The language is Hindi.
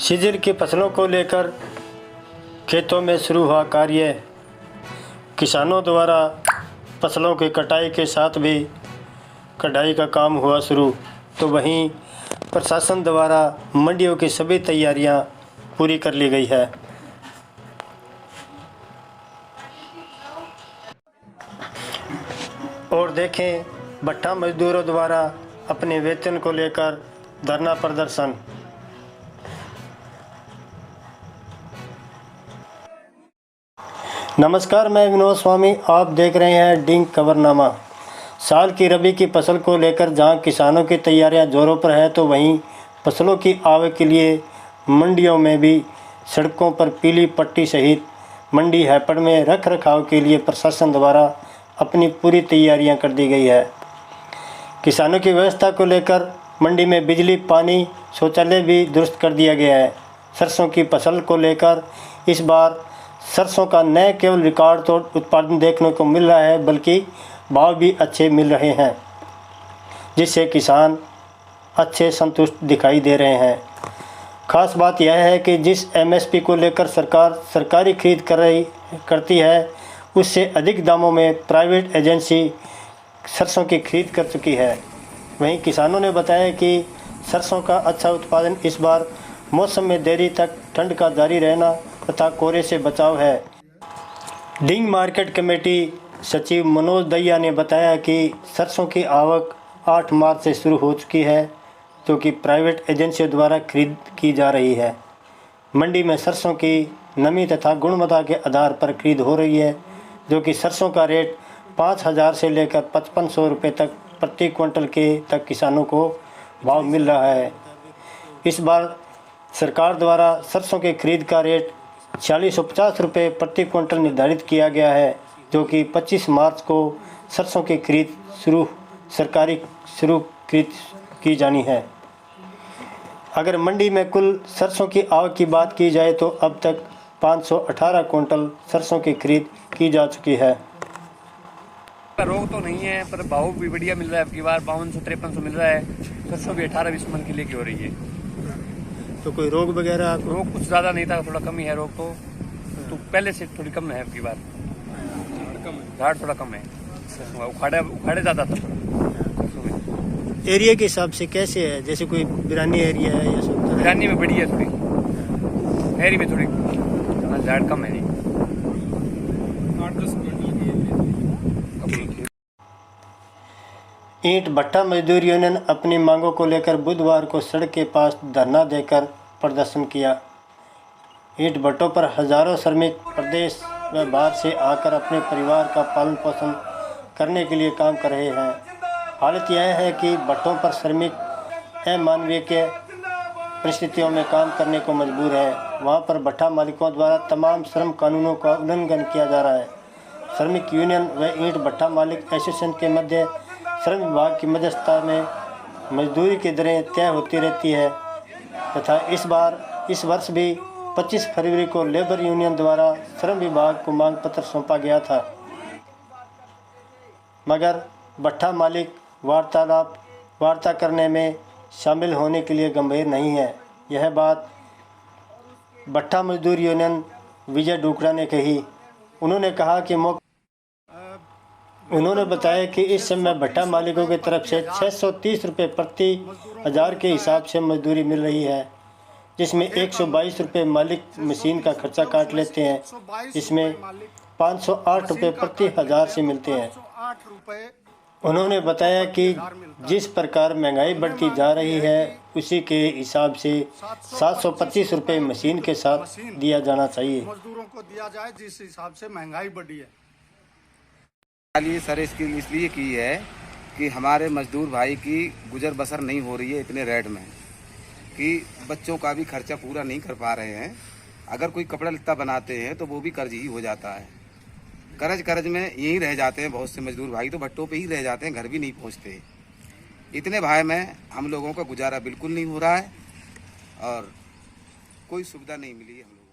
सीजन की फसलों को लेकर खेतों में शुरू हुआ कार्य। किसानों द्वारा फसलों की कटाई के साथ भी कढ़ाई का काम हुआ शुरू, तो वहीं प्रशासन द्वारा मंडियों की सभी तैयारियां पूरी कर ली गई है। और देखें, भट्टा मजदूरों द्वारा अपने वेतन को लेकर धरना प्रदर्शन। नमस्कार, मैं विनोद स्वामी, आप देख रहे हैं डिंग खबरनामा। साल की रबी की फसल को लेकर जहां किसानों की तैयारियां जोरों पर है, तो वहीं फसलों की आवक के लिए मंडियों में भी सड़कों पर पीली पट्टी सहित मंडी हैपड़ में रख रखाव के लिए प्रशासन द्वारा अपनी पूरी तैयारियां कर दी गई है। किसानों की व्यवस्था को लेकर मंडी में बिजली, पानी, शौचालय भी दुरुस्त कर दिया गया है। सरसों की फसल को लेकर इस बार सरसों का न केवल रिकॉर्ड तोड़ उत्पादन देखने को मिल रहा है, बल्कि भाव भी अच्छे मिल रहे हैं, जिससे किसान अच्छे संतुष्ट दिखाई दे रहे हैं। खास बात यह है कि जिस एमएसपी को लेकर सरकार सरकारी खरीद करती है, उससे अधिक दामों में प्राइवेट एजेंसी सरसों की खरीद कर चुकी है। वहीं किसानों ने बताया कि सरसों का अच्छा उत्पादन इस बार मौसम में देरी तक ठंड का जारी रहना तथा कोहरे से बचाव है। डिंग मार्केट कमेटी सचिव मनोज दहिया ने बताया कि सरसों की आवक 8 मार्च से शुरू हो चुकी है, जो कि प्राइवेट एजेंसियों द्वारा खरीद की जा रही है। मंडी में सरसों की नमी तथा गुणवत्ता के आधार पर खरीद हो रही है, जो कि सरसों का रेट 5,000 से लेकर 5500 रुपये तक प्रति क्विंटल के तक किसानों को भाव मिल रहा है। इस बार सरकार द्वारा सरसों के खरीद का रेट 4650 रुपये प्रति क्विंटल निर्धारित किया गया है, जो कि 25 मार्च को सरसों की खरीद सरकारी खरीद की जानी है। अगर मंडी में कुल सरसों की आवक की बात की जाए तो अब तक 518 क्विंटल सरसों की खरीद की जा चुकी है। रोग तो नहीं है, पर भाव भी बढ़िया मिल रहा है। अब की बार 5200-5300 मिल रहा है। सरसों भी 18-20 मन किले की हो रही है। तो कोई रोग वगैरह? रोग कुछ ज़्यादा नहीं था, थोड़ा कम ही है रोग तो पहले से थोड़ी कम है। अब की बार झाड़ थोड़ा कम है, उखाड़े ज़्यादा था। एरिया के हिसाब से कैसे है? जैसे कोई बिरानी एरिया है या सब? बिरानी में बढ़िया, थोड़ी शहरी में थोड़ी झाड़ कम है। नहीं 8-10 ईंट भट्टा मजदूर यूनियन अपनी मांगों को लेकर बुधवार को सड़क के पास धरना देकर प्रदर्शन किया। ईंट भट्टों पर हजारों श्रमिक प्रदेश व बाहर से आकर अपने परिवार का पालन पोषण करने के लिए काम कर रहे हैं। हालत यह है कि भट्टों पर श्रमिक अमानवीय के परिस्थितियों में काम करने को मजबूर है। वहां पर भट्टा मालिकों द्वारा तमाम श्रम कानूनों का उल्लंघन किया जा रहा है। श्रमिक यूनियन व ईंट भट्टा मालिक एसोसिएशन के मध्य श्रम विभाग की मध्यस्थता में मजदूरी की दरें तय होती रहती है तथा इस वर्ष भी 25 फरवरी को लेबर यूनियन द्वारा श्रम विभाग को मांग पत्र सौंपा गया था, मगर भट्टा मालिक वार्ता करने में शामिल होने के लिए गंभीर नहीं है। यह बात भट्टा मजदूर यूनियन विजय डुकड़ा ने कही। उन्होंने बताया कि इस समय भट्टा मालिकों की तरफ से 630 रुपये प्रति 1000 के हिसाब से मजदूरी मिल रही है, जिसमें 122 रुपये मालिक मशीन का खर्चा काट लेते हैं, जिसमें 508 रुपये प्रति 1000 से मिलते हैं। उन्होंने बताया कि जिस प्रकार महंगाई बढ़ती जा रही है, उसी के हिसाब से 725 रुपये मशीन के साथ दिया जाना चाहिए। मजदूरों को दिया जाए जिस हिसाब से महंगाई बढ़ी है। सर इसकी इसलिए की है कि हमारे मजदूर भाई की गुजर बसर नहीं हो रही है इतने रेट में, कि बच्चों का भी खर्चा पूरा नहीं कर पा रहे हैं। अगर कोई कपड़ा लत्ता बनाते हैं तो वो भी कर्ज ही हो जाता है। कर्ज में यहीं रह जाते हैं। बहुत से मजदूर भाई तो भट्टों पे ही रह जाते हैं, घर भी नहीं पहुंचते। इतने भाई में हम लोगों का गुजारा बिल्कुल नहीं हो रहा है और कोई सुविधा नहीं मिली है हम लोग।